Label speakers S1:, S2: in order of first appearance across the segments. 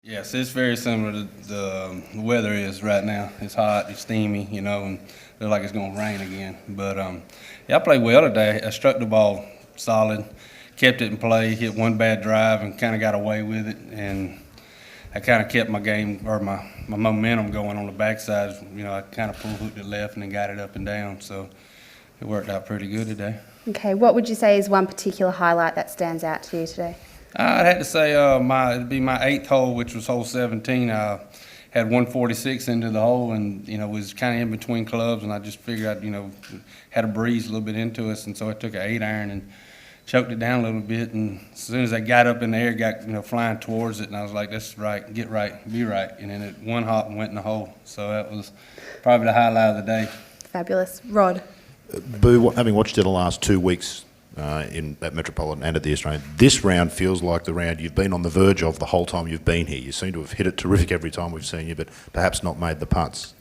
S1: Yes, it's very similar to the weather is right now. It's hot, it's steamy, and looks like it's gonna rain again. But yeah, I played well today. I struck the ball solid, kept it in play, hit one bad drive, and kind of got away with it. And I kind of kept my game or my momentum going on the backside. I kind of pull hooked it left and then got it up and down. So it worked out pretty good today.
S2: Okay, what would you say is one particular highlight that stands out to you today?
S1: I'd have to say it'd be my eighth hole, which was hole 17. I had 146 into the hole, and was kind of in between clubs, and I just figured I'd had a breeze a little bit into us, and so I took an 8-iron and choked it down a little bit. And as soon as I got up in the air, got flying towards it, and I was like, "That's right, get right, be right." And then it one hop and went in the hole. So that was probably the highlight of the day.
S2: Fabulous, Rod.
S3: Boo, having watched it the last 2 weeks in at Metropolitan and at the Australian, this round feels like the round you've been on the verge of the whole time you've been here. You seem to have hit it terrific every time we've seen you, but perhaps not made the putts.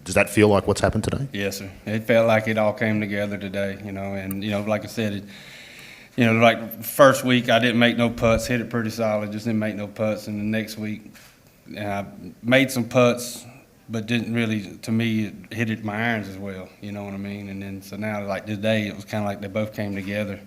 S3: Does that feel like what's happened today?
S1: Yes, sir. It felt like it all came together today, and like I said, like first week I didn't make no putts, hit it pretty solid, just didn't make no putts, and the next week I made some putts, but didn't really, to me, hit it my irons as well, you know what I mean? And then, so now, like today, it was kind of like they both came together,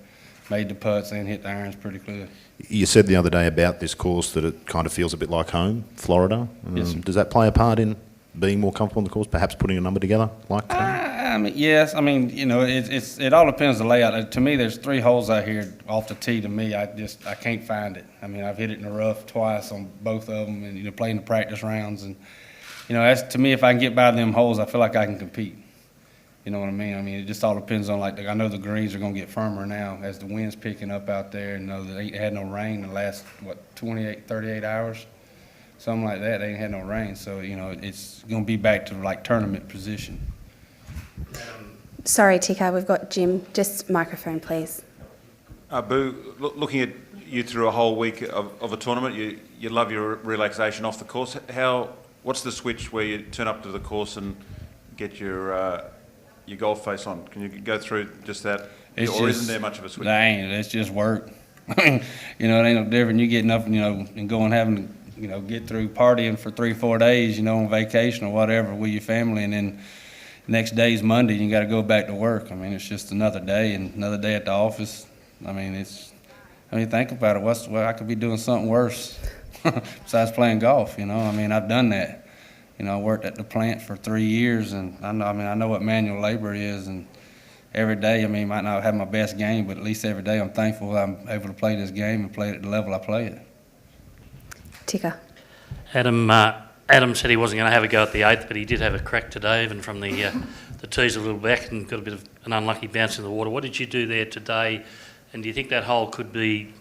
S1: made the putts and hit the irons pretty clear.
S3: You said the other day about this course that it kind of feels a bit like home, Florida.
S1: Yes, sir.
S3: Does that play a part in being more comfortable on the course, perhaps putting a number together like today?
S1: I mean, yes. I mean, it all depends on the layout. To me, there's 3 holes out here off the tee. To me, I can't find it. I mean, I've hit it in the rough twice on both of them, and playing the practice rounds, and that's, to me, if I can get by them holes, I feel like I can compete. You know what I mean? I mean, it just all depends on, like, I know the greens are going to get firmer now as the wind's picking up out there, and they ain't had no rain in the last, 38 hours? Something like that. They ain't had no rain. So, it's going to be back to, like, tournament position.
S2: Sorry, Tika, we've got Jim. Just microphone, please.
S4: Boo, looking at you through a whole week of a tournament, you love your relaxation off the course. What's the switch where you turn up to the course and get your golf face on? Can you go through just that? Isn't there much of a switch?
S1: It's just work. I mean, it ain't no different. You getting up, and going having to, get through partying for 3-4 days, on vacation or whatever with your family, and then next day's Monday, you got to go back to work. I mean, it's just another day and another day at the office. I mean, think about it. I could be doing something worse besides playing golf. I mean, I've done that. I worked at the plant for 3 years, and I know what manual labor is. And every day, might not have my best game, but at least every day I'm thankful I'm able to play this game and play it at the level I play it.
S2: Tika.
S5: Adam said he wasn't going to have a go at the 8th, but he did have a crack today, even from the tees a little back, and got a bit of an unlucky bounce in the water. What did you do there today, and do you think that hole could be,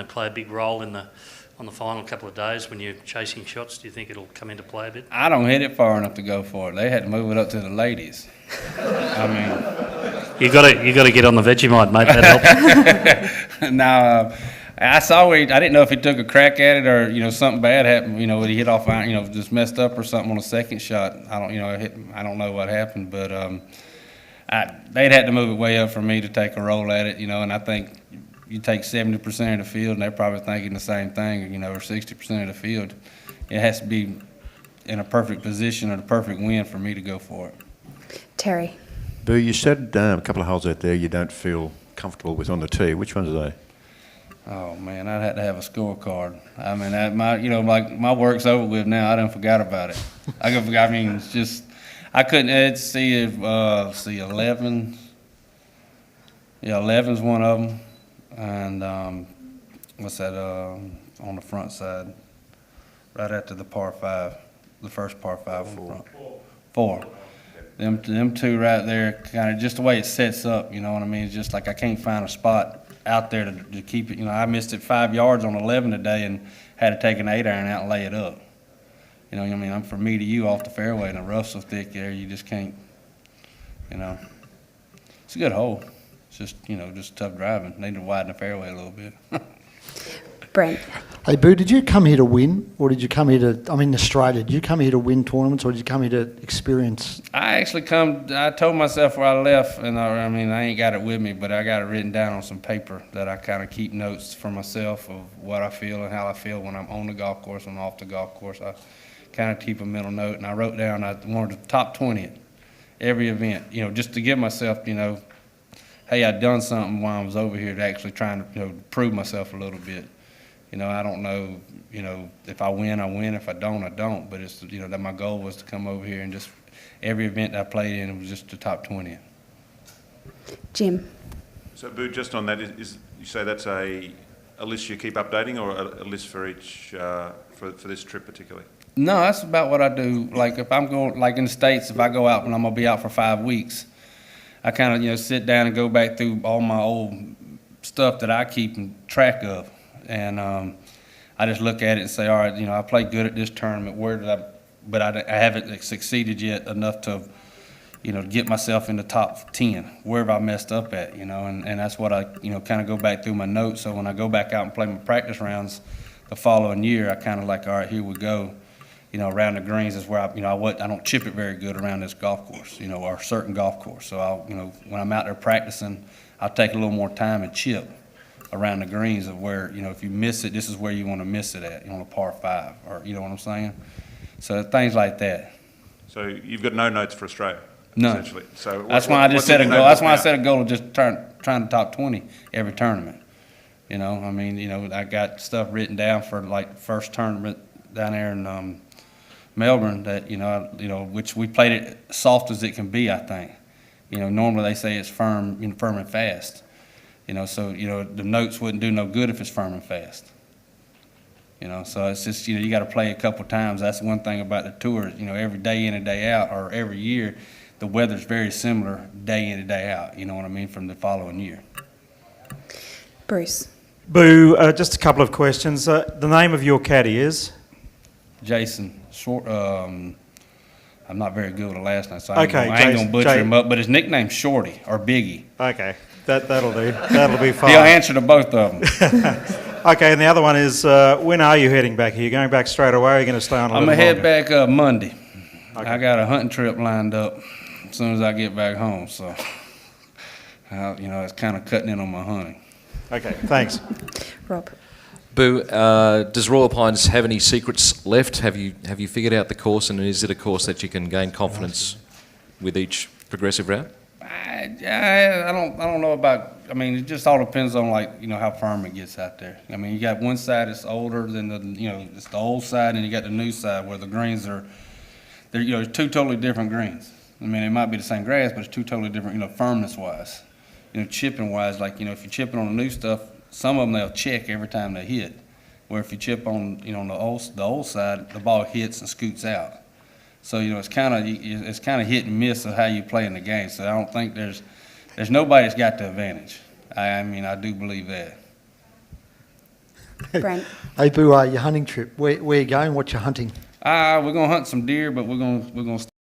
S5: play a big role on the final couple of days when you're chasing shots? Do you think it'll come into play a bit?
S1: I don't hit it far enough to go for it. They had to move it up to the ladies. I mean,
S5: you got to get on the Vegemite, mate. That helps.
S1: Now, I didn't know if he took a crack at it or something bad happened. When he hit off iron, just messed up or something on the second shot. I don't know what happened, but they'd had to move it way up for me to take a roll at it. And I think you take 70% of the field, and they're probably thinking the same thing. Or 60% of the field. It has to be in a perfect position or the perfect wind for me to go for it.
S2: Terry.
S6: Boo, you said a couple of holes out there you don't feel comfortable with on the tee. Which ones are they?
S1: Oh man, I'd have to have a scorecard. I mean, my work's over with now. I done forgot about it. It's just I couldn't. See 11. Yeah, 11's one of them, and what's that? On the front side, right after the par 5, the first par 5 on the front. 4. Them 2 right there, kind of just the way it sets up. You know what I mean? It's just like I can't find a spot out there to keep it. I missed it 5 yards on 11 today and had to take an 8-iron out and lay it up. I'm from me to you off the fairway, and the rough's so thick there, you just can't. It's a good hole. It's just just tough driving. Need to widen the fairway a little bit.
S2: Brent.
S7: Hey, Boo, did you come here to win, or did you come here to, I'm in Australia, did you come here to win tournaments, or did you come here to experience?
S1: I told myself where I left, and I mean, I ain't got it with me, but I got it written down on some paper that I kind of keep notes for myself of what I feel and how I feel when I'm on the golf course and off the golf course. I kind of keep a mental note, and I wrote down I wanted the top 20 at every event, just to give myself, hey, I'd done something while I was over here to actually trying to, prove myself a little bit. I don't know, if I win, I win. If I don't, I don't. But it's, that my goal was to come over here and just every event that I played in, it was just the top 20.
S2: Jim.
S4: So, Boo, just on that, is you say that's a list you keep updating, or a list for each for this trip particularly?
S1: No, that's about what I do. Like if I'm going, like in the States, if I go out and I'm gonna be out for 5 weeks, I kind of sit down and go back through all my old stuff that I keep track of. And I just look at it and say, all right, I played good at this tournament. Where did but I haven't succeeded yet enough to, get myself in the top 10. Where have I messed up at, and that's what I, kind of go back through my notes. So when I go back out and play my practice rounds the following year, I kind of like, all right, here we go. Around the greens is where I don't chip it very good around this golf course, or a certain golf course. So I'll, when I'm out there practicing, I'll take a little more time and chip around the greens of where, if you miss it, this is where you want to miss it at, on a par 5, or you know what I'm saying? So things like that.
S4: So you've got no notes for Australia,
S1: None.
S4: essentially. So
S1: That's why I just set a goal. That's why I set a goal of just trying to top 20 every tournament. I got stuff written down for like first tournament down there in Melbourne that which we played it soft as it can be. I think. Normally they say it's firm, firm and fast. So the notes wouldn't do no good if it's firm and fast. So it's just you got to play a couple times. That's one thing about the tour. Every day in and day out, or every year, the weather's very similar day in and day out. You know what I mean, from the following year.
S2: Bruce.
S8: Boo, just a couple of questions. The name of your caddy is?
S1: Jason Short. I'm not very good with the last name, so I ain't gonna butcher him up. But his nickname's Shorty or Biggie.
S8: Okay, that'll do. That'll be fine.
S1: He'll answer to both of them.
S8: Okay, and the other one is, when are you heading back? Are you going back straight away, or are you going to stay on a
S1: I'm
S8: little
S1: gonna
S8: longer?
S1: head back Monday.
S8: Okay.
S1: I got a hunting trip lined up as soon as I get back home, so it's kind of cutting in on my hunting.
S8: Okay, thanks.
S2: Rob.
S9: Boo, does Royal Pines have any secrets left? Have you figured out the course, and is it a course that you can gain confidence with each progressive round?
S1: I don't know about. It just all depends on how firm it gets out there. You got one side that's older than it's the old side, and you got the new side where the greens they're two totally different greens. It might be the same grass, but it's two totally different, firmness wise. Chipping wise, if you're chipping on the new stuff, some of them they'll check every time they hit. Where if you chip on, the old side, the ball hits and scoots out. So it's kind of hit and miss of how you play in the game. So I don't think there's nobody that's got the advantage. I do believe that.
S2: Brent.
S7: Hey, Boo, your hunting trip, where you going? What you hunting?
S1: We're gonna hunt some deer, but we're gonna